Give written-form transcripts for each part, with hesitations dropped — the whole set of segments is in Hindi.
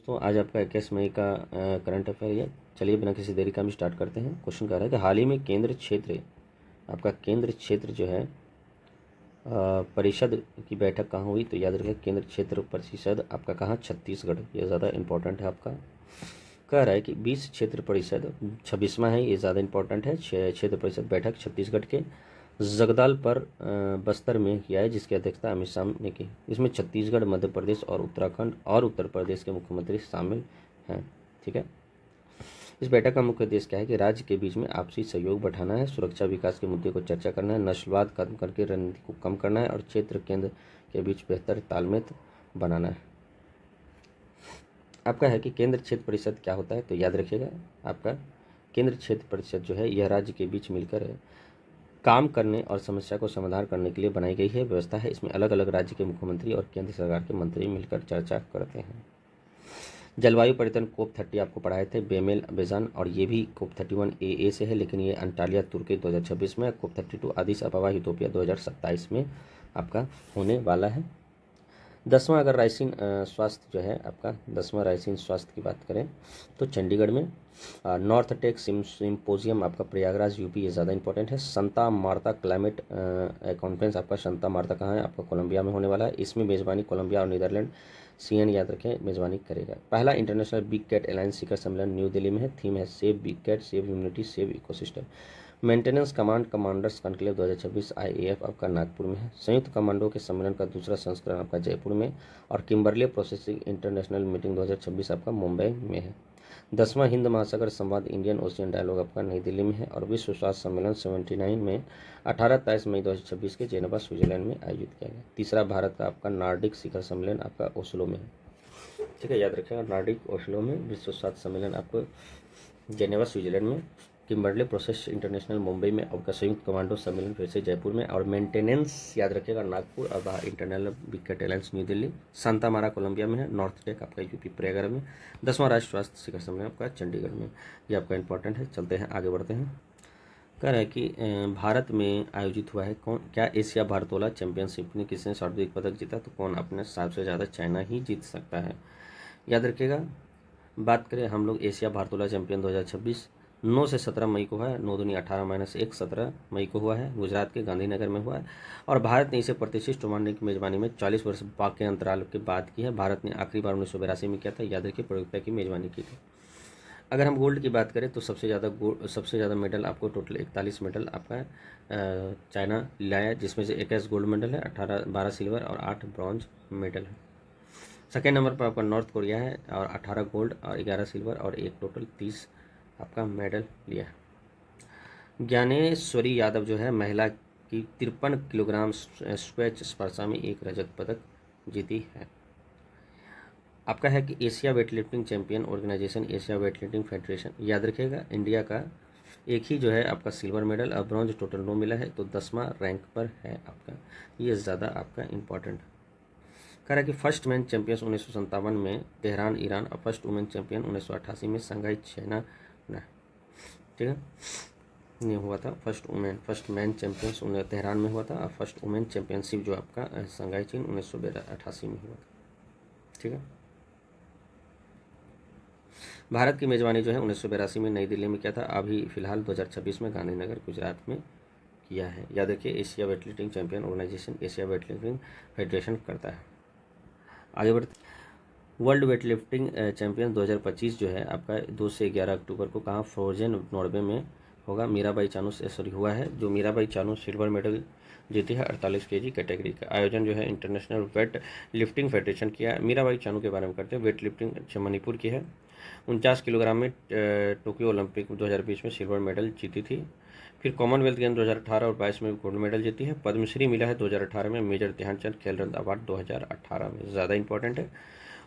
दोस्तों, आज आपका 21 मई का करंट अफेयर है। चलिए बिना किसी देरी का हम स्टार्ट करते हैं। क्वेश्चन कह रहा है कि हाल ही में केंद्र क्षेत्र जो है परिषद की बैठक कहाँ हुई। तो याद रखिए, केंद्र क्षेत्र परिषद आपका कहाँ, छत्तीसगढ़। ये ज़्यादा इंपॉर्टेंट है आपका। कह रहा है कि 20 क्षेत्र परिषद 26वां है, ये ज़्यादा इंपॉर्टेंट है। क्षेत्र परिषद बैठक छत्तीसगढ़ के जगदाल पर बस्तर में किया है, जिसकी अध्यक्षता अमित शाह ने की। इसमें छत्तीसगढ़, मध्य प्रदेश और उत्तराखंड और उत्तर प्रदेश के मुख्यमंत्री शामिल हैं। ठीक है। इस बैठक का मुख्य उद्देश्य क्या है कि राज्य के बीच में आपसी सहयोग बढ़ाना है, सुरक्षा विकास के मुद्दे को चर्चा करना है, नस्लवाद खत्म करके रणनीति को कम करना है और क्षेत्र केंद्र के बीच बेहतर तालमेल बनाना है। आपका है कि केंद्र क्षेत्र परिषद क्या होता है। तो याद रखिएगा, आपका केंद्र क्षेत्र परिषद जो है यह राज्य के बीच मिलकर काम करने और समस्या को समाधान करने के लिए बनाई गई है व्यवस्था है। इसमें अलग अलग राज्य के मुख्यमंत्री और केंद्र सरकार के मंत्री मिलकर चर्चा करते हैं। जलवायु परिवर्तन COP30 आपको पढ़ाए थे, बेमेल बेजान, और ये भी COP31 AA से है, लेकिन ये अंटालिया तुर्की 2026 में, COP32 आदिस अबवा इथोपिया 2027 में आपका होने वाला है। 10वां अगर राइसिन स्वास्थ्य जो है आपका 10वां राइसिन स्वास्थ्य की बात करें तो चंडीगढ़ में। नॉर्थ टेक सिम्पोजियम आपका प्रयागराज UP, ये ज़्यादा इंपॉर्टेंट है। संता मार्ता क्लाइमेट कॉन्फ्रेंस आपका संता मार्ता कहाँ है, आपका कोलंबिया में होने वाला है। इसमें मेज़बानी कोलंबिया और नीदरलैंड CN याद रखें मेज़बानी करेगा। पहला इंटरनेशनल बिग कैट अलायंस शिखर सम्मेलन न्यू दिल्ली में है। थीम है save big cat, save humanity, save ecosystem. Maintenance command commanders conclave 2026 IAF आपका नागपुर में है। संयुक्त कमांडो के सम्मेलन का दूसरा संस्करण आपका जयपुर में, और किम्बरले प्रोसेसिंग इंटरनेशनल मीटिंग 2026 आपका मुंबई में है। 10वां हिंद महासागर संवाद इंडियन ओशियन डायलॉग आपका नई दिल्ली में है, और विश्व स्वास्थ्य सम्मेलन 79 में 18-23 मई 2026 के जेनेवा स्विट्जरलैंड में आयोजित किया गया। तीसरा भारत का आपका नार्डिक शिखर सम्मेलन आपका ओस्लो में है। ठीक है, याद रखिएगा, नार्डिक ओस्लो में, विश्व स्वास्थ्य सम्मेलन आपको जेनेवा स्विट्जरलैंड में, किम्बरले प्रोसेस इंटरनेशनल मुंबई में, आपका संयुक्त कमांडो सम्मेलन फिर से जयपुर में, और मेंटेनेंस याद रखिएगा नागपुर, और बाहर internal big cat alliance new Delhi. Santa Marta Colombia में है। नॉर्थ टेक आपका UP प्रयागराज में। 10वां राष्ट्रीय स्वास्थ्य शिखर सम्मेलन आपका चंडीगढ़ में। ये आपका इंपॉर्टेंट है। चलते हैं आगे बढ़ते हैं। कह रहा है कि भारत में आयोजित हुआ है क्या एशिया भारतोला चैंपियनशिप में किसने सर्वाधिक पदक जीता। तो कौन, अपने सबसे ज़्यादा चाइना ही जीत सकता है। याद रखिएगा, बात करें हम लोग एशिया भारतोला चैंपियन 2026 9 से 17 मई को हुआ है। 9 दूनी 18-1 17 मई को हुआ है, गुजरात के गांधीनगर में हुआ है। और भारत ने इसे प्रतिष्ठित टूर्नामेंट की मेजबानी में 40 वर्ष के अंतराल के बाद की है। भारत ने आखिरी बार 1982 में किया था। याद रखिए, प्रतियोगिता की मेजबानी की थी। अगर हम गोल्ड की बात करें तो सबसे ज़्यादा मेडल आपको टोटल 41 मेडल आपका चाइना लाया, जिसमें से 21 गोल्ड मेडल है, 12 सिल्वर और 8 ब्रॉन्ज मेडल है। सेकेंड नंबर पर आपका नॉर्थ कोरिया है, और 18 गोल्ड और 11 सिल्वर और एक टोटल 30 आपका मेडल लिया है। ज्ञानेश्वरी यादव जो है महिला की 53 किलोग्राम स्क्वैच स्पर्धा में एक रजत पदक जीती है। आपका है कि Asia weightlifting champion organisation, Asia weightlifting federation, याद रखिएगा, इंडिया का एक ही जो है आपका सिल्वर मेडल और ब्रॉन्ज टोटल 9 मिला है, तो 10वां रैंक पर है आपका। ये ज़्यादा आपका इंपॉर्टेंट कह रहा है कि फर्स्ट मैन चैंपियंस 1957 में तेहरान ईरान, और फर्स्ट वुमेन चैंपियन 1988 में शंघाई चाइना। ठीक है, ये हुआ था फर्स्ट मैन चैंपियंस तेहरान में हुआ था, और फर्स्ट वुमेन चैंपियनशिप जो आपका शंघाई चीन 1988 में हुआ था। ठीक है, भारत की मेजबानी जो है 1982 में नई दिल्ली में किया था। अभी फिलहाल 2026 में गांधीनगर गुजरात में किया है। याद रखिए, Asia weightlifting champion organisation Asia weightlifting federation करता है। आगे बढ़ते, वर्ल्ड वेटलिफ्टिंग चैंपियन 2025 जो है आपका 2 से 11 अक्टूबर को कहाँ, फ्रोजन नॉर्वे में होगा। मीराबाई चानू हुआ है, जो मीराबाई चानू सिल्वर मेडल जीती है 48 kg कैटेगरी का। आयोजन जो है इंटरनेशनल वेट लिफ्टिंग फेडरेशन किया है। मीराबाई चानू के बारे में करते हैं। वेट लिफ्टिंग मणिपुर की है। 49 किलोग्राम में टोक्यो ओलंपिक 2020 में सिल्वर मेडल जीती थी। फिर कॉमनवेल्थ गेम 2018 और 22 में गोल्ड मेडल जीती है। पद्मश्री मिला है 2018 में। मेजर ध्यानचंद खेल रत्न अवार्ड 2018 में, ज़्यादा इंपॉर्टेंट है।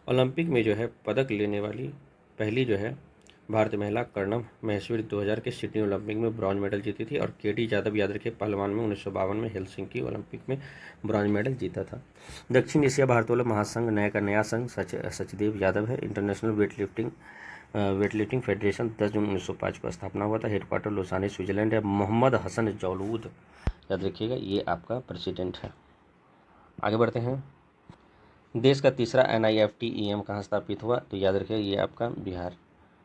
ओलंपिक में जो है पदक लेने वाली पहली जो है भारतीय महिला कर्णम महेश्वरी 2000 के सिडनी ओलंपिक में ब्रॉन्ज मेडल जीती थी। और KT यादव याद रखिए, पहलवान में 1952 में हेलसिंकी ओलंपिक में ब्रॉन्ज मेडल जीता था। दक्षिण एशिया भारतोलक महासंघ नया संघ सचदेव यादव है। इंटरनेशनल वेटलिफ्टिंग फेडरेशन 10 जून 1905 को स्थापना हुआ था। हेडक्वार्टर लोसानी स्विट्जरलैंड है। मोहम्मद हसन जौलूद याद रखिएगा, ये आपका प्रेसिडेंट है। आगे बढ़ते हैं। देश का तीसरा NIFT-EM कहाँ स्थापित हुआ, तो याद रखिए ये आपका बिहार।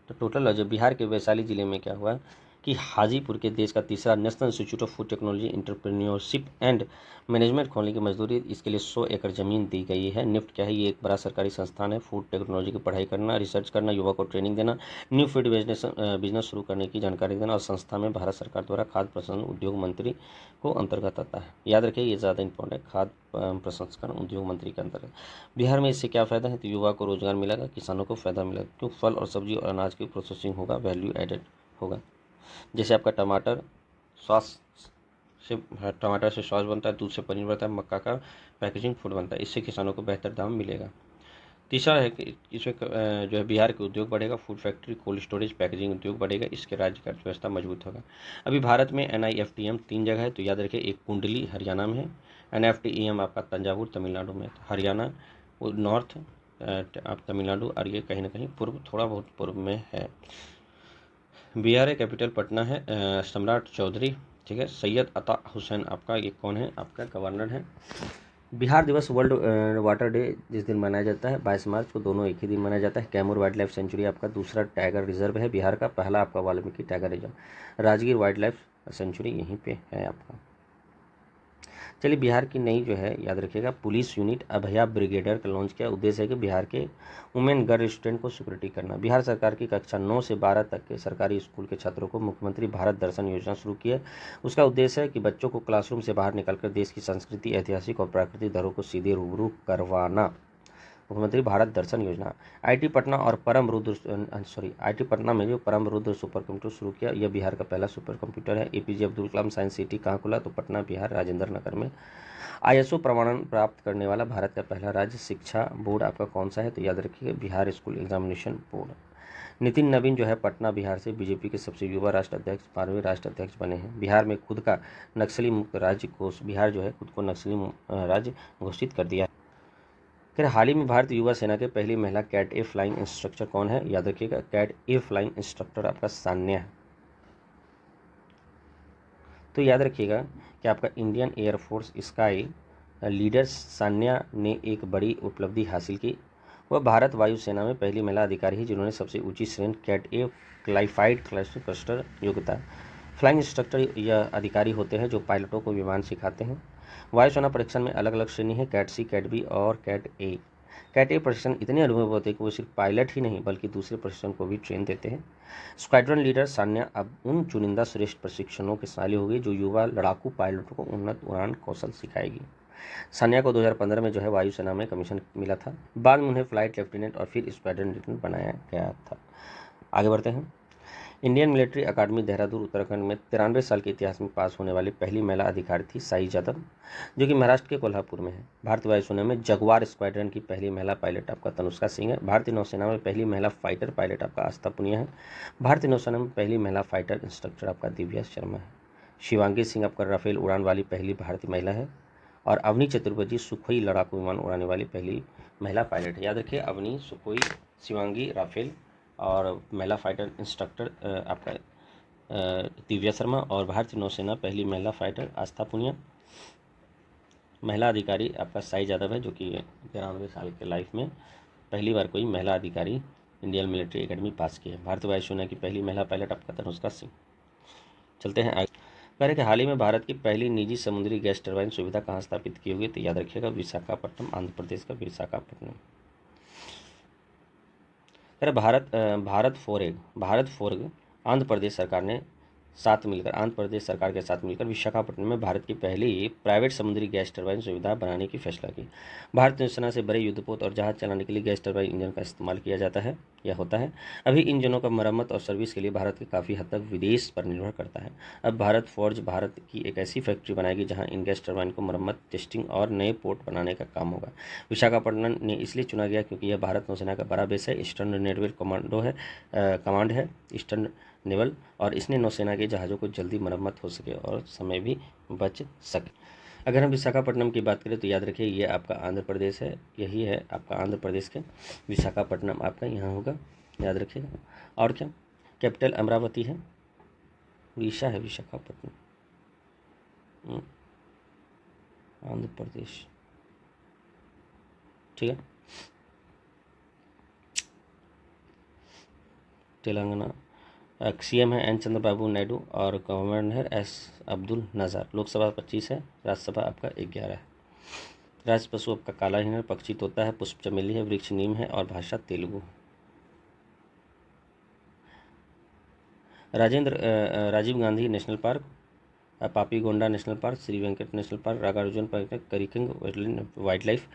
तो टोटल जो बिहार के वैशाली जिले में क्या हुआ कि हाजीपुर के देश का तीसरा national institute of food technology entrepreneurship and management खोलने की मंजूरी, इसके लिए 100 एकड़ जमीन दी गई है। निफ्ट क्या है, ये एक बड़ा सरकारी संस्थान है। फूड टेक्नोलॉजी की पढ़ाई करना, रिसर्च करना, युवा को ट्रेनिंग देना, न्यू फूड बिजनेस शुरू करने की जानकारी देना, और संस्था में भारत सरकार द्वारा खाद्य प्रसंस्करण उद्योग मंत्री को अंतर्गत आता है। याद रखिए ये ज़्यादा इंपॉर्टेंट है, खाद्य प्रसंस्करण उद्योग मंत्री के अंतर्गत। बिहार में इससे क्या फ़ायदा है, तो युवा को रोजगार मिलेगा, किसानों को फ़ायदा मिलेगा, क्यों फल और सब्जी और अनाज की प्रोसेसिंग होगा, वैल्यू एडेड होगा। जैसे आपका सॉस टमाटर से सॉस बनता है, दूध से पनीर बनता है, मक्का का पैकेजिंग फूड बनता है, इससे किसानों को बेहतर दाम मिलेगा। तीसरा है कि इसमें जो है बिहार के उद्योग बढ़ेगा, food factory, cold storage, packaging उद्योग बढ़ेगा, इसके राज्य की अर्थव्यवस्था मजबूत होगा। अभी भारत में NIFTM 3 जगह है, तो याद रखिए एक कुंडली हरियाणा में है, NIFTEM आपका तंजावुर तमिलनाडु में, हरियाणा नॉर्थ आप तमिलनाडु, और ये कहीं ना कहीं पूर्व, थोड़ा बहुत पूर्व में है। बिहार है, कैपिटल पटना है, सम्राट चौधरी, ठीक है, सैयद अता हुसैन आपका ये कौन है, आपका गवर्नर है। बिहार दिवस वर्ल्ड वाटर डे जिस दिन मनाया जाता है 22 मार्च को, दोनों एक ही दिन मनाया जाता है। कैमूर वाइल्ड लाइफ सेंचुरी आपका दूसरा टाइगर रिजर्व है बिहार का, पहला आपका Valmiki tiger reserve. Rajgir wild life sanctuary यहीं पे है आपका। चलिए बिहार की नई जो है याद रखिएगा पुलिस यूनिट अभया ब्रिगेडियर का लॉन्च किया। उद्देश्य है कि बिहार के वुमेन गर्ल स्टूडेंट को सिक्योरिटी करना। बिहार सरकार की कक्षा 9 से 12 तक के सरकारी स्कूल के छात्रों को मुख्यमंत्री भारत दर्शन योजना शुरू की है। उसका उद्देश्य है कि बच्चों को क्लासरूम से बाहर निकलकर देश की संस्कृति, ऐतिहासिक और प्राकृतिक धरोहर को सीधे रूबरू करवाना। मुख्यमंत्री भारत दर्शन योजना। आईटी पटना में जो परम रुद्र सुपर कंप्यूटर शुरू किया, यह बिहार का पहला सुपर कंप्यूटर है। APJ Abdul Kalam science city कहाँ खुला, तो पटना बिहार राजेंद्र नगर में। ISO प्रमाणन प्राप्त करने वाला भारत का पहला राज्य शिक्षा बोर्ड आपका कौन सा है, तो याद रखिए Bihar school examination board. Nitin Naveen जो है पटना बिहार से बीजेपी के सबसे युवा राष्ट्र अध्यक्ष, 12वें राष्ट्र अध्यक्ष बने हैं। बिहार में खुद का नक्सली मुक्त राज्य घोषित, बिहार जो है खुद को नक्सली राज्य घोषित कर दिया है। फिर हाल ही में भारतीय युवा सेना के पहली महिला कैट ए फ्लाइंग इंस्ट्रक्टर कौन है, याद रखिएगा कैट ए फ्लाइंग इंस्ट्रक्टर आपका सान्या है। तो याद रखिएगा कि आपका Indian air force sky leader Sanya ने एक बड़ी उपलब्धि हासिल की। वह भारत वायुसेना में पहली महिला अधिकारी है जिन्होंने सबसे ऊंची श्रेणी कैट ए क्लाइफाइड क्लस्टर योग्यता। फ्लाइंग इंस्ट्रक्टर यह अधिकारी होते हैं जो पायलटों को विमान सिखाते हैं। वायुसेना परीक्षण में अलग अलग श्रेणी है, कैट C, कैट B और कैट A। कैट ए प्रशिक्षण इतने अनुभव होते हैं कि वो सिर्फ पायलट ही नहीं बल्कि दूसरे प्रशिक्षण को भी ट्रेन देते हैं। स्क्वाड्रन लीडर सान्या अब उन चुनिंदा श्रेष्ठ प्रशिक्षणों के शामिल होगी जो युवा लड़ाकू पायलटों को उन्नत उड़ान कौशल सिखाएगी। सान्या को 2015 में जो है वायुसेना में कमीशन मिला था। बाद में उन्हें फ्लाइट लेफ्टिनेंट और फिर स्क्वाड्रन लेफ्टिनेंट बनाया गया था। आगे बढ़ते हैं। इंडियन मिलिट्री अकादमी देहरादून उत्तराखंड में 93 साल के इतिहास में पास होने वाली पहली महिला अधिकारी थी साई यादव, जो कि महाराष्ट्र के कोल्हापुर में है। भारतीय वायुसेना में जगुआर स्क्वाड्रन की पहली महिला पायलट आपका तनुष्का सिंह है। भारतीय नौसेना में पहली महिला फाइटर पायलट आपका आस्था पुनिया है। भारतीय नौसेना में पहली महिला फाइटर इंस्ट्रक्टर आपका दिव्या शर्मा है। शिवांगी सिंह आपका राफेल उड़ान वाली पहली भारतीय महिला है। और अवनी चतुर्वेदी सुखोई लड़ाकू विमान उड़ाने वाली पहली महिला पायलट है। याद रखिए अवनी, सुखोई, शिवांगी, राफेल और महिला फाइटर इंस्ट्रक्टर आपका दिव्या शर्मा, और भारतीय नौसेना पहली महिला फाइटर आस्था पुनिया। महिला अधिकारी आपका साई यादव है जो कि 93 साल के लाइफ में पहली बार कोई महिला अधिकारी इंडियन मिलिट्री एकेडमी पास की है। भारतीय वायुसेना की पहली महिला पायलट आपका तनुष्का सिंह। चलते हैं आगे। कह रहे कि हाल ही में भारत की पहली निजी समुद्री गैस टरबाइन सुविधा कहाँ स्थापित की होगी, तो याद रखिएगा विशाखापट्टनम, आंध्र प्रदेश का विशाखापट्टनम। कह रहे भारत फोर्ग आंध्र प्रदेश सरकार ने आंध्र प्रदेश सरकार के साथ मिलकर विशाखापट्टनम में भारत की पहली प्राइवेट समुद्री गैस टरबाइन सुविधा बनाने की फैसला की। भारतीय नौसेना से बड़े युद्धपोत और जहाज चलाने के लिए गैस टरबाइन इंजन का इस्तेमाल किया जाता है या होता है। अभी इंजनों का मरम्मत और सर्विस के लिए भारत के काफ़ी हद तक विदेश पर निर्भर करता है। अब भारत फोर्ज भारत की एक ऐसी फैक्ट्री बनाएगी जहां इन गैस टरबाइन को मरम्मत, टेस्टिंग और नए पोर्ट बनाने का काम होगा। विशाखापट्टनम ने इसलिए चुना गया क्योंकि यह भारत नौसेना का बड़ा बेस है, ईस्टर्न नेवल कमांड है ईस्टर्न नेवल, और इसने नौसेना के जहाज़ों को जल्दी मरम्मत हो सके और समय भी बच सके। अगर हम विशाखापट्टनम की बात करें तो याद रखिए ये आपका आंध्र प्रदेश है, यही है आपका आंध्र प्रदेश के विशाखापट्टनम आपका यहाँ होगा, याद रखिएगा। और क्या कैपिटल अमरावती है, उड़ीसा है विशाखापट्टनम, आंध्र प्रदेश, ठीक है। तेलंगाना सीएम है एन चंद्रबाबू नायडू और गवर्नर है एस अब्दुल नज़र। लोकसभा 25 है, राज्यसभा आपका 11 है। राज पशु आपका काला हिरण, पक्षी तोता है, पुष्प चमेली है, वृक्ष नीम है और भाषा Telugu. Rajiv Gandhi national park, Papikonda national park, Shri Venkata national park, Nagarjuna park, Coringa wildlife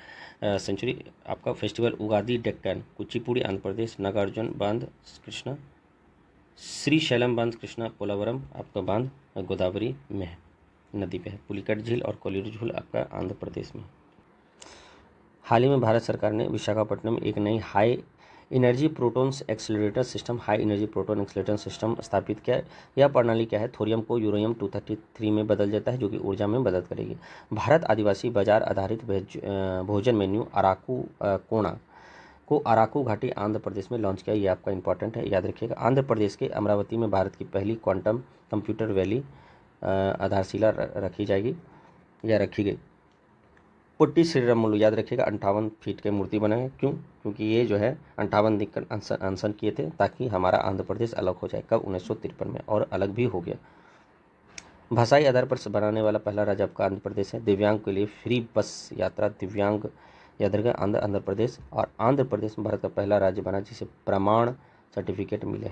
sanctuary. आपका फेस्टिवल उगादी डेक्कन, कुचिपुड़ी आंध्र प्रदेश, नागार्जुन बांध कृष्णा, श्री शैलम बांध कृष्णा पोलावरम आपका बांध गोदावरी में है, नदी पे है। पुलिकट झील और कोलियर झील आपका आंध्र प्रदेश में। हाल ही में भारत सरकार ने विशाखापट्टनम में एक नई high energy proton accelerator system स्थापित किया। यह प्रणाली क्या है, थोरियम को यूरेनियम 233 में बदल देता है, जो कि ऊर्जा में मदद करेगी। भारत आदिवासी बाजार आधारित भोजन मेन्यू अराकू कोणा को अराकू घाटी आंध्र प्रदेश में लॉन्च किया। ये आपका इंपॉर्टेंट है, याद रखिएगा। आंध्र प्रदेश के अमरावती में भारत की पहली क्वांटम कंप्यूटर वैली आधारशिला रखी जाएगी या रखी गई। पुट्टी श्रीरामुलु, याद रखिएगा, 58 फीट के मूर्ति बनाए। क्यों? क्योंकि ये जो है 58 दिन अनशन किए थे ताकि हमारा आंध्र प्रदेश अलग हो जाए। कब? 1953 में, और अलग भी हो गया। भाषाई आधार पर बनाने वाला पहला राज्य आपका आंध्र प्रदेश है। दिव्यांग के लिए फ्री बस यात्रा, दिव्यांग याद रखेगा आंध्र प्रदेश। और आंध्र प्रदेश में भारत का पहला राज्य बना जिसे प्रमाण सर्टिफिकेट मिले।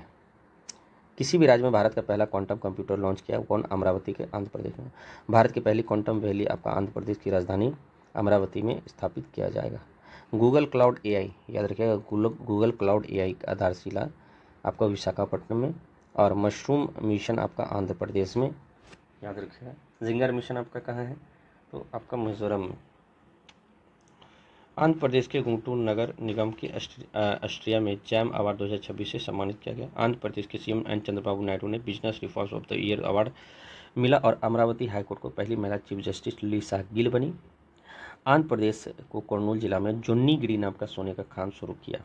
किसी भी राज्य में भारत का पहला क्वांटम कंप्यूटर लॉन्च किया कौन? अमरावती के आंध्र प्रदेश में। भारत की पहली क्वांटम वैली आपका आंध्र प्रदेश की राजधानी अमरावती में स्थापित किया जाएगा। गूगल क्लाउड एआई, याद रखिएगा, गूगल क्लाउड एआई का आधारशिला आपका विशाखापट्टनम में। और मशरूम मिशन आपका आंध्र प्रदेश में, याद रखिएगा। जिंगर मिशन आपका कहाँ है? तो आपका मिजोरम में। आंध्र प्रदेश के गुंटूर नगर निगम की ऑस्ट्रिया में जैम अवार्ड 2026 से सम्मानित किया गया। आंध्र प्रदेश के सीएम एन चंद्रबाबू नायडू ने business reforms of the year award मिला। और अमरावती हाईकोर्ट को पहली महिला चीफ जस्टिस लीसा गिल बनी। आंध्र प्रदेश को कुर्नूल जिला में जोन्नीगिरी नाम का सोने का खान शुरू किया।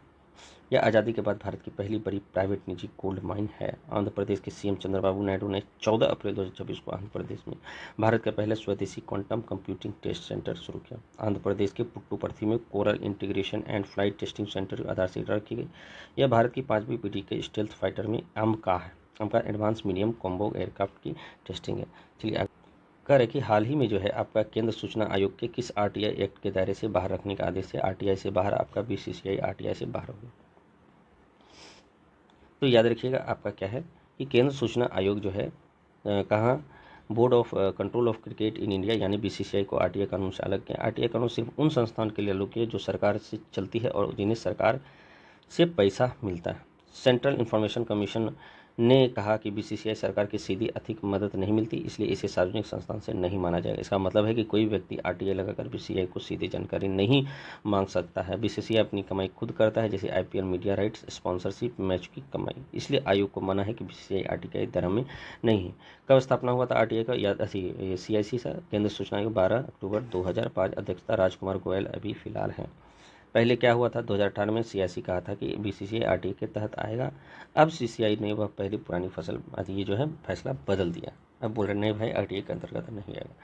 यह आज़ादी के बाद भारत की पहली बड़ी प्राइवेट निजी गोल्ड माइन है। आंध्र प्रदेश के सीएम चंद्रबाबू नायडू ने 14 अप्रैल 2026 को आंध्र प्रदेश में भारत का पहले स्वदेशी क्वांटम कंप्यूटिंग टेस्ट सेंटर शुरू किया। आंध्र प्रदेश के पुट्टुपर्थी में coral integration and flight testing centre आधारशिला रखी गई। यह भारत की 5वीं पीढ़ी के स्टेल्थ फाइटर में AMCA advance medium combo aircraft की टेस्टिंग है। चलिए कर है कि हाल ही में जो है आपका केंद्र सूचना आयोग के किस आरटीआई एक्ट के दायरे से बाहर रखने का आदेश है? आरटीआई से बाहर आपका बीसीसीआई आरटीआई से बाहर होगा। तो याद रखिएगा आपका क्या है कि केंद्र सूचना आयोग जो है कहाँ, board of control of cricket in India यानी बीसीसीआई को आरटीआई कानून से अलग किया। आरटीआई कानून सिर्फ उन संस्थान के लिए अलग किया जो सरकार से चलती है और जिन्हें सरकार से पैसा मिलता है। सेंट्रल इंफॉर्मेशन कमीशन ने कहा कि बीसीसीआई सरकार की सीधी आर्थिक मदद नहीं मिलती, इसलिए इसे सार्वजनिक संस्थान से नहीं माना जाएगा। इसका मतलब है कि कोई व्यक्ति आरटीआई लगाकर बीसीसीआई को सीधी जानकारी नहीं मांग सकता है। बीसीसीआई अपनी कमाई खुद करता है, जैसे IPL, media rights, sponsorship, match की कमाई। इसलिए आयोग को मना है कि बीसीसीआई आरटीआई दर में नहीं है। कब स्थापना हुआ था आरटीआई का? याद सीआईसी सा केंद्र सूचना आयोग 12 अक्टूबर 2005, अध्यक्षता राजकुमार गोयल अभी फिलहाल हैं। पहले क्या हुआ था? 2018 में सीआईसी कहा था कि बीसीसीआई आरटीआई के तहत आएगा। अब सीसीआई ने वह पहली पुरानी फसल ये जो है फैसला बदल दिया। अब बोल रहे नहीं भाई आरटीआई के अंतर्गत नहीं आएगा।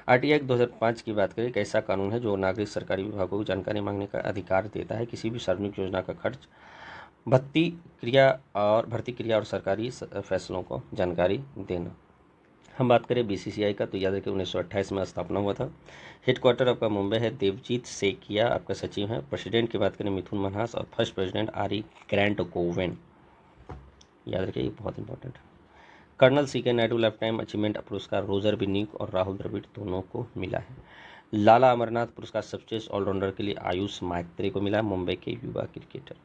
आरटीआई 2005 की बात करें, एक ऐसा कानून है जो नागरिक सरकारी विभागों को जानकारी मांगने का अधिकार देता है। किसी भी सार्वजनिक योजना का खर्च, भर्ती क्रिया और सरकारी फैसलों को जानकारी देना। हम बात करें बीसीसीआई का तो याद रखिए 1928 में स्थापना हुआ था। हेडक्वार्टर आपका मुंबई है। देवजीत सेकिया आपका सचिव हैं। प्रेसिडेंट की बात करें मिथुन मनहास और first president R E Grant Govan, याद रखिए ये बहुत इंपॉर्टेंट है। Colonel CK Naidu lifetime achievement पुरस्कार रोजर बिन्नीक और राहुल द्रविड़ दोनों को मिला है। लाला अमरनाथ पुरस्कार सबसे ऑलराउंडर के लिए आयुष मात्रे को मिला, मुंबई के युवा क्रिकेटर।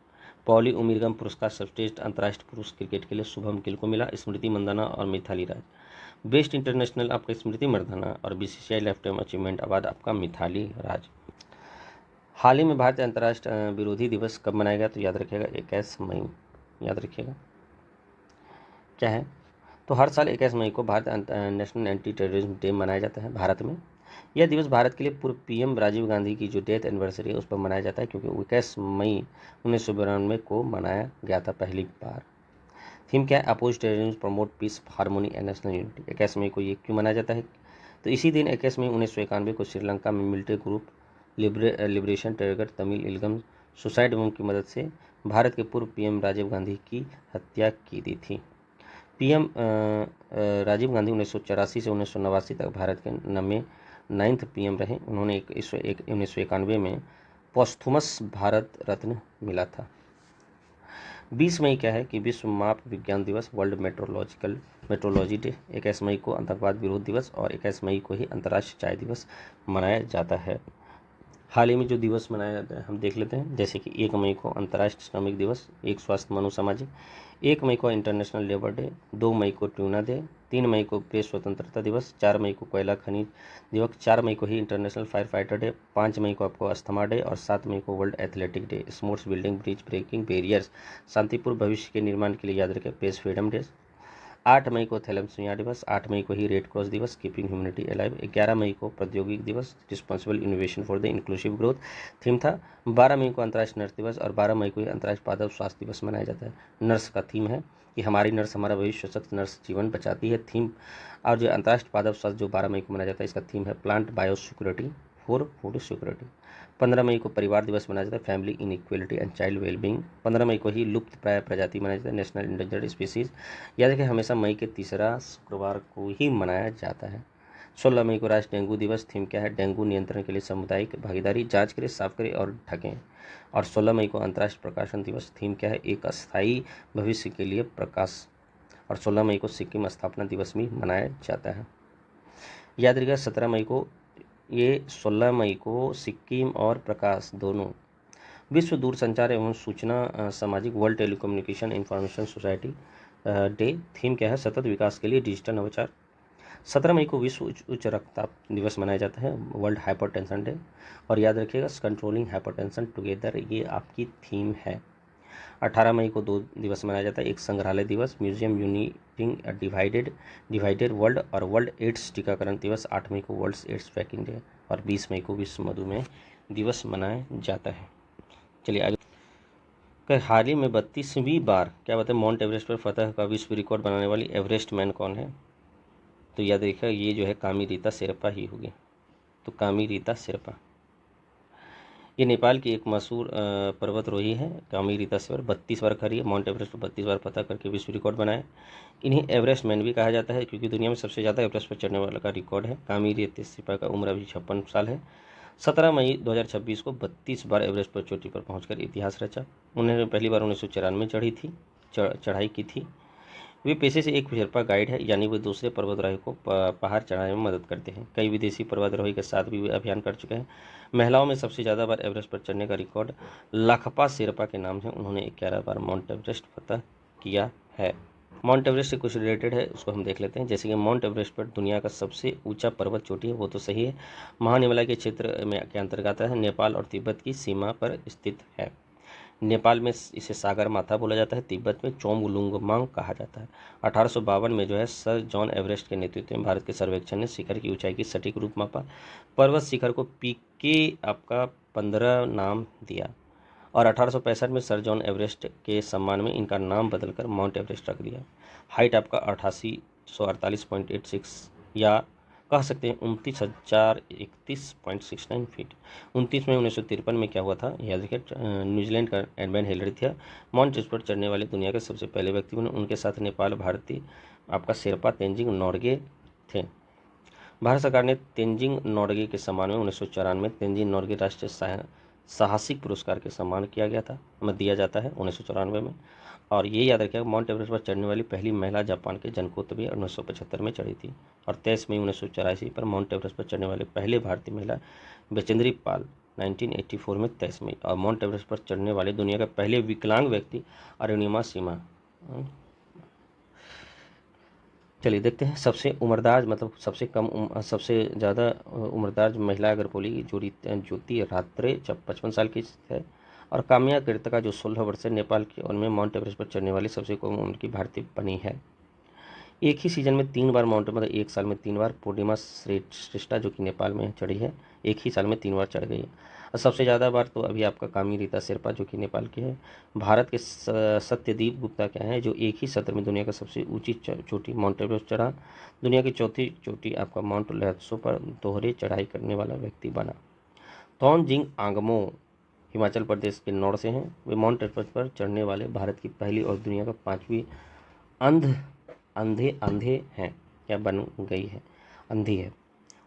पॉली उमिरगम पुरस्कार सर्वश्रेष्ठ अंतर्राष्ट्रीय पुरुष क्रिकेट के लिए शुभम गिल को मिला, स्मृति मंदाना और मिथाली राज। बेस्ट इंटरनेशनल आपका स्मृति मंदाना और BCCI life time achievement award आपका मिथाली राज। हाल ही में भारतीय अंतर्राष्ट्रीय विरोधी दिवस कब मनाया गया? तो याद रखिएगा 21 मई, याद रखिएगा क्या है। तो हर साल 21 मई को Bharat national anti terrorism day मनाया जाता है भारत में। यह दिवस भारत के लिए पूर्व पीएम राजीव गांधी की जो डेथ एनिवर्सरी है उस पर मनाया जाता है, क्योंकि 21 मई 1992 को मनाया गया था पहली बार। थीम क्या है? Oppose terrorism, promote peace, harmony and national unity. 21 मई को ये क्यों मनाया जाता है? तो इसी दिन 21 मई 1991 को श्रीलंका में military group liberation terror Tamil Eelam suicide bomb की मदद से भारत के पूर्व पीएम राजीव गांधी की हत्या की दी थी। पीएम राजीव गांधी 1984 से 1989 तक भारत के 9th पीएम रहे। उन्होंने 1991 में पोस्थुमस भारत रत्न मिला था। 20 मई क्या है कि विश्व माप विज्ञान दिवस, वर्ल्ड मेट्रोलॉजी डे। 21 मई को आतंकवाद विरोध दिवस और 21 मई को ही अंतर्राष्ट्रीय चाय दिवस मनाया जाता है। हाल ही में जो दिवस मनाया जाता है हम देख लेते हैं, जैसे कि 1 मई को अंतर्राष्ट्रीय श्रमिक दिवस, 1 स्वास्थ्य मनु सामाजिक, 1 मई को इंटरनेशनल लेबर डे, 2 मई को ट्यूना डे, 3 मई को प्रेस स्वतंत्रता दिवस, 4 मई को कोयला खनिज दिवस, 4 मई को ही इंटरनेशनल फायर फाइटर डे, 5 मई को आपको अस्थमा डे और 7 मई को world athletic day. Sports building bridge breaking barriers, शांतिपूर्ण भविष्य के निर्माण के लिए याद रखें प्रेस फ्रीडम डे। 8 मई को थैलेसीमिया दिवस, 8 मई को ही रेड क्रॉस दिवस कीपिंग ह्यूमैनिटी अलाइव, 11 मई को प्रौद्योगिकी दिवस responsible innovation for the inclusive growth theme था। 12 मई को अंतर्राष्ट्रीय नर्स दिवस और 12 मई को ही अंतर्राष्ट्रीय पादप स्वास्थ्य दिवस मनाया जाता है। नर्स का थीम है कि हमारी नर्स हमारा भविष्य, सशक्त नर्स जीवन बचाती है थीम। और जो अंतर्राष्ट्रीय पादप स्वास्थ्य जो 12 मई को मनाया जाता है, इसका थीम है plant bio security for food security. 15 मई को परिवार दिवस मनाया जाता है, family in equality and child wellbeing. 15 मई को ही लुप्त प्राय प्रजाति मनाया जाता है, नेशनल इंडेंजर्ड स्पीसीज। याद रखें हमेशा मई के तीसरा शुक्रवार को ही मनाया जाता है। 16 मई को राष्ट्रीय डेंगू दिवस, थीम क्या है डेंगू नियंत्रण के लिए सामुदायिक भागीदारी, जांच करें, साफ करें और ढकें। और 16 मई को अंतर्राष्ट्रीय प्रकाशन दिवस, थीम क्या है एक अस्थायी भविष्य के लिए प्रकाश। और 16 मई को सिक्किम स्थापना दिवस भी मनाया जाता है। याद रखिएगा 16 मई को सिक्किम और प्रकाश दोनों। विश्व दूरसंचार एवं सूचना सामाजिक, world telecommunication information society day, theme क्या है सतत विकास के लिए डिजिटल नवाचार। 17 मई को विश्व उच्च रक्तचाप दिवस मनाया जाता है, वर्ल्ड हाइपरटेंशन डे। और याद रखिएगा कंट्रोलिंग हाइपरटेंशन टुगेदर, ये आपकी थीम है। 18 मई को 2 दिवस मनाया जाता है, एक संग्रहालय दिवस, म्यूजियम यूनिटिंग डिवाइडेड वर्ल्ड, और वर्ल्ड एड्स टीकाकरण दिवस। 8 मई को वर्ल्ड एड्स ट्रैकिंग डे और 20 मई को विश्व मधुमेह दिवस मनाया जाता है। चलिए आगे। हाल ही में 32वीं बार क्या बताए माउंट एवरेस्ट पर फतह का विश्व रिकॉर्ड बनाने वाली एवरेस्ट मैन कौन है? तो याद रखिएगा ये जो है कामी रीता शेरपा ही होगी। तो कामी रीता शेरपा ये नेपाल की एक मशहूर पर्वतरोही है। कामी रीता शेरपा 32 बार खड़ी है, माउंट एवरेस्ट पर 32 बार फतह करके विश्व रिकॉर्ड बनाया। इन्हें एवरेस्ट मैन भी कहा जाता है क्योंकि दुनिया में सबसे ज़्यादा एवरेस्ट पर चढ़ने वाला का रिकॉर्ड है। कामी रीता शेरपा का उम्र अभी 56 साल है। 17 मई 2026 को 32 बार एवरेस्ट पर चोटी पर पहुंचकर इतिहास रचा। उन्होंने पहली बार 1994 चढ़ाई की थी। वे पेशे से एक शेरपा गाइड है, यानी वे दूसरे पर्वतारोही को पहाड़ चढ़ाने में मदद करते हैं। कई विदेशी पर्वतारोही के साथ भी वे अभियान कर चुके हैं। महिलाओं में सबसे ज़्यादा बार एवरेस्ट पर चढ़ने का रिकॉर्ड लाखपा शेरपा के नाम है। उन्होंने 11 बार माउंट एवरेस्ट फतह किया है। माउंट एवरेस्ट से कुछ रिलेटेड है, उसको हम देख लेते हैं। जैसे कि माउंट एवरेस्ट पर दुनिया का सबसे ऊंचा पर्वत चोटी है, वो तो सही है। महानिमालय के क्षेत्र में के अंतर्गत है, नेपाल और तिब्बत की सीमा पर स्थित है। नेपाल में इसे सागर माथा बोला जाता है, तिब्बत में चोंगलुंगमांग कहा जाता है। 1852 में जो है सर जॉन एवरेस्ट के नेतृत्व में भारत के सर्वेक्षण ने शिखर की ऊंचाई की सटीक रूप मापा। पर्वत शिखर को पीके आपका 15 नाम दिया और 1865 में सर जॉन एवरेस्ट के सम्मान में इनका नाम बदलकर माउंट एवरेस्ट रख दिया। हाइट आपका 8848.86 या कह सकते हैं 29,031.69 फीट। 29 मई 1953 में क्या हुआ था याद रखिए, न्यूजीलैंड का एडमंड हिलरी था माउंट एवरेस्ट पर चढ़ने वाले दुनिया के सबसे पहले व्यक्ति बने। उनके साथ नेपाल भारतीय आपका शेरपा तेंजिंग नोर्गे थे। भारत सरकार ने तेंजिंग नोर्गे के सम्मान में 1994 में तेंजिंग नोर्गे राष्ट्रीय साहसिक पुरस्कार के सम्मान किया गया था, दिया जाता है 1994 में। और ये याद रखिएगा माउंट एवरेस्ट पर चढ़ने वाली पहली महिला जापान के जनको तबे 1975 में चढ़ी थी। और 23 मई 1984 पर माउंट एवरेस्ट पर चढ़ने वाले पहले भारतीय महिला बचेंद्री पाल 1984 में 23 मई। और माउंट एवरेस्ट पर चढ़ने वाले दुनिया के पहले विकलांग व्यक्ति अरुणिमा सीमा। चलिए देखते हैं सबसे उम्रदार मतलब सबसे ज़्यादा उम्रदार महिला अगर बोली ज्योति रात्रे 55 साल की है। और काम्या कृतका जो 16 वर्ष से नेपाल की उनमें माउंट एवरेस्ट पर चढ़ने वाली सबसे कम उम्र की भारतीय बनी है। एक ही सीजन में 3 बार माउंट मतलब एक साल में 3 बार पूर्णिमा श्रेष्ठा जो कि नेपाल में चढ़ी है, एक ही साल में 3 बार चढ़ गई है। और सबसे ज़्यादा बार तो अभी आपका कामी रीता शेरपा जो कि नेपाल की है। भारत के सत्यदीप गुप्ता क्या है जो एक ही सत्र में दुनिया का सबसे ऊंची चोटी माउंट एवरेस्ट चढ़ा। दुनिया की चौथी चोटी आपका माउंट लेत्सो पर दोहरे चढ़ाई करने वाला व्यक्ति बना। तोंजिंग आंगमो हिमाचल प्रदेश के नॉर्थ से हैं। वे माउंट एवरेस्ट पर चढ़ने वाले भारत की पहली और दुनिया का 5वीं अंधे हैं, क्या बन गई है, अंधी है।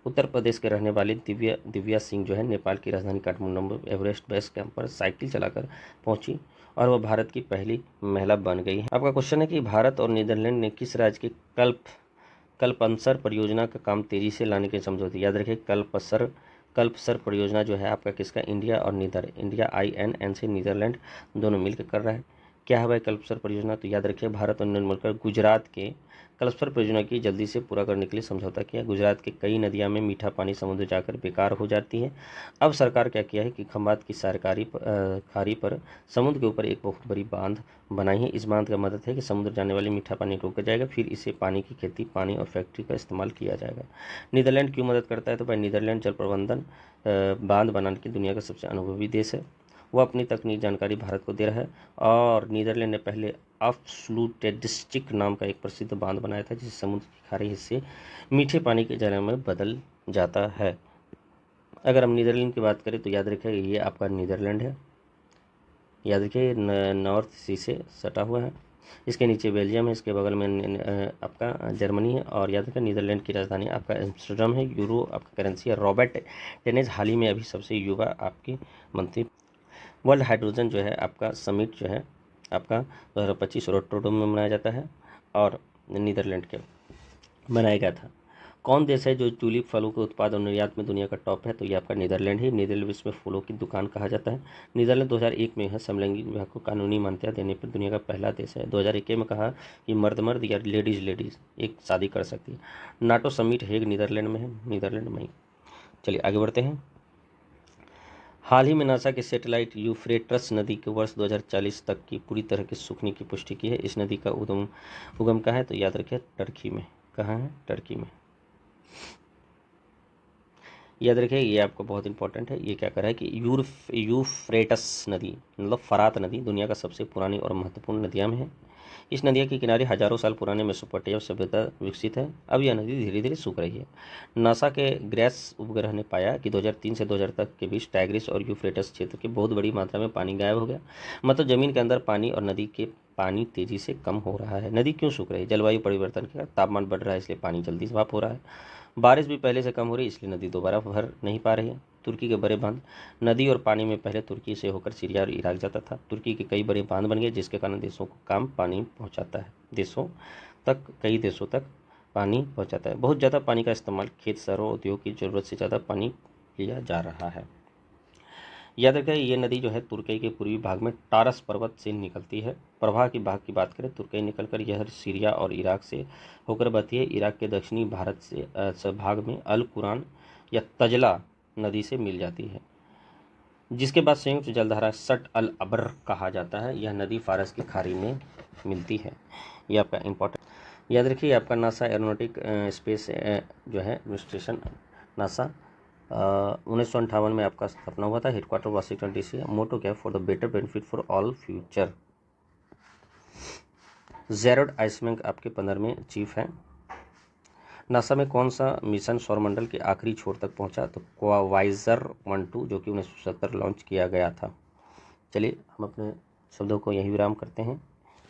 उत्तर प्रदेश के रहने वाली दिव्या सिंह जो है नेपाल की राजधानी काठमांडू में एवरेस्ट बेस कैंप पर साइकिल चलाकर पहुंची और वह भारत की पहली महिला बन गई है। आपका क्वेश्चन है कि भारत और नीदरलैंड ने किस राज्य की कल्पसर परियोजना का काम तेजी से लाने के समझौते। याद रखिए कल्पसर परियोजना जो है आपका किसका, इंडिया और इंडिया INN से नीदरलैंड दोनों मिलकर कर रहा है। क्या है भाई कल्पसर परियोजना, तो याद रखिए भारत और नीदरलैंड मिलकर गुजरात के कल्पसर परियोजना की जल्दी से पूरा करने के लिए समझौता किया। गुजरात की कई नदियां में मीठा पानी समुद्र जाकर बेकार हो जाती है। अब सरकार क्या किया है कि खंबात की खाड़ी पर समुद्र के ऊपर एक बहुत बड़ी बांध बनाई है। इस बांध का मदद है कि समुद्र जाने वाली मीठा पानी रोका जाएगा, फिर इसे पानी की खेती, पानी और फैक्ट्री का इस्तेमाल किया जाएगा। नीदरलैंड क्यों मदद करता है, तो भाई नीदरलैंड जल प्रबंधन बांध बनाने की दुनिया का सबसे अनुभवी देश है। वह अपनी तकनीक जानकारी भारत को दे रहा है और नीदरलैंड ने पहले अफ्स्लूटेडिस्टिक नाम का एक प्रसिद्ध बांध बनाया था, जिससे समुद्र के खारे हिस्से मीठे पानी के जल में बदल जाता है। अगर हम नीदरलैंड की बात करें तो याद रखें ये आपका नीदरलैंड है, याद रखिए नॉर्थ सी से सटा हुआ है। इसके नीचे बेल्जियम है, इसके बगल में आपका जर्मनी है और याद रखें नीदरलैंड की राजधानी आपका एम्स्टर्डम है। यूरो आपका करेंसी है। रॉबर्ट टेनिस हाल ही में अभी सबसे युवा आपके मंत्री। वर्ल्ड हाइड्रोजन जो है आपका समिट जो है आपका 2025 रोटरडम में मनाया जाता है और नीदरलैंड के बनाया गया था। कौन देश है जो ट्यूलिप फलों के उत्पाद और निर्यात में दुनिया का टॉप है, तो ये आपका नीदरलैंड है। नीदरलैंड विश्व में फूलों की दुकान कहा जाता है। नीदरलैंड 2001 में है समलैंगिक विवाह को कानूनी मान्यता देने पर दुनिया का पहला देश है। 2021 में कहा कि मर्द या लेडीज एक शादी कर सकती है। नाटो समिट हेग नीदरलैंड में है, नीदरलैंड में। चलिए आगे बढ़ते हैं। हाल ही में नासा के सैटेलाइट यूफ्रेटस नदी के वर्ष 2040 तक की पूरी तरह के सूखने की पुष्टि की है। इस नदी का उगम कहाँ है, तो याद रखिए टर्की में। कहाँ है, टर्की में। याद रखिए ये आपको बहुत इंपॉर्टेंट है। ये क्या कर रहा है कि यूफ्रेटस नदी मतलब फरात नदी दुनिया का सबसे पुरानी और महत्वपूर्ण नदियों में है। इस नदिया के किनारे हजारों साल पुराने मेसोपोटामिया सभ्यता विकसित है। अब यह नदी धीरे धीरे सूख रही है। नासा के ग्रेस उपग्रह ने पाया कि 2003 से 2000 तक के बीच टाइग्रिस और यूफ्रेटस क्षेत्र के बहुत बड़ी मात्रा में पानी गायब हो गया। मतलब जमीन के अंदर पानी और नदी के पानी तेजी से कम हो रहा है। नदी क्यों सूख रही है, जलवायु परिवर्तन के कारण तापमान बढ़ रहा है, इसलिए पानी जल्दी समाप्त हो रहा है। बारिश भी पहले से कम हो रही है, इसलिए नदी दोबारा भर नहीं पा रही है। तुर्की के बड़े बांध। नदी और पानी में पहले तुर्की से होकर सीरिया और इराक जाता था। तुर्की के कई बड़े बांध बन गए, जिसके कारण देशों को कम पानी पहुंचाता है। कई देशों तक पानी पहुंचाता है। बहुत ज़्यादा पानी का इस्तेमाल खेत, शहरों, उद्योग की ज़रूरत से ज़्यादा पानी लिया जा रहा है। याद रखें ये नदी जो है तुर्की के पूर्वी भाग में टारस पर्वत से निकलती है। प्रवाह की भाग की बात करें, तुर्की निकलकर यह सीरिया और इराक से होकर बहती है। इराक के दक्षिणी भारत से भाग में अल कुरान या तजला नदी से मिल जाती है, जिसके बाद संयुक्त जलधारा सट अल अबर कहा जाता है। यह नदी फारस की खाड़ी में मिलती है। यह आपका इम्पोर्टेंट। याद रखिए आपका नासा एरोनॉटिक स्पेस जो है एडमिनिस्ट्रेशन नासा 1958 में आपका स्थापना हुआ था। हेडक्वार्टर वाशिंगटन DC है। मोटो क्या, for the better benefit for all future. Jared Isaacman आपके 15वें चीफ हैं। नासा में कौन सा मिशन सौरमंडल के आखिरी छोर तक पहुंचा, तो वाइजर 1-2 जो कि 1970 लॉन्च किया गया था। चलिए हम अपने शब्दों को यही विराम करते हैं।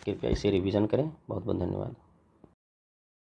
कृपया इसे रिवीजन करें। बहुत बहुत धन्यवाद।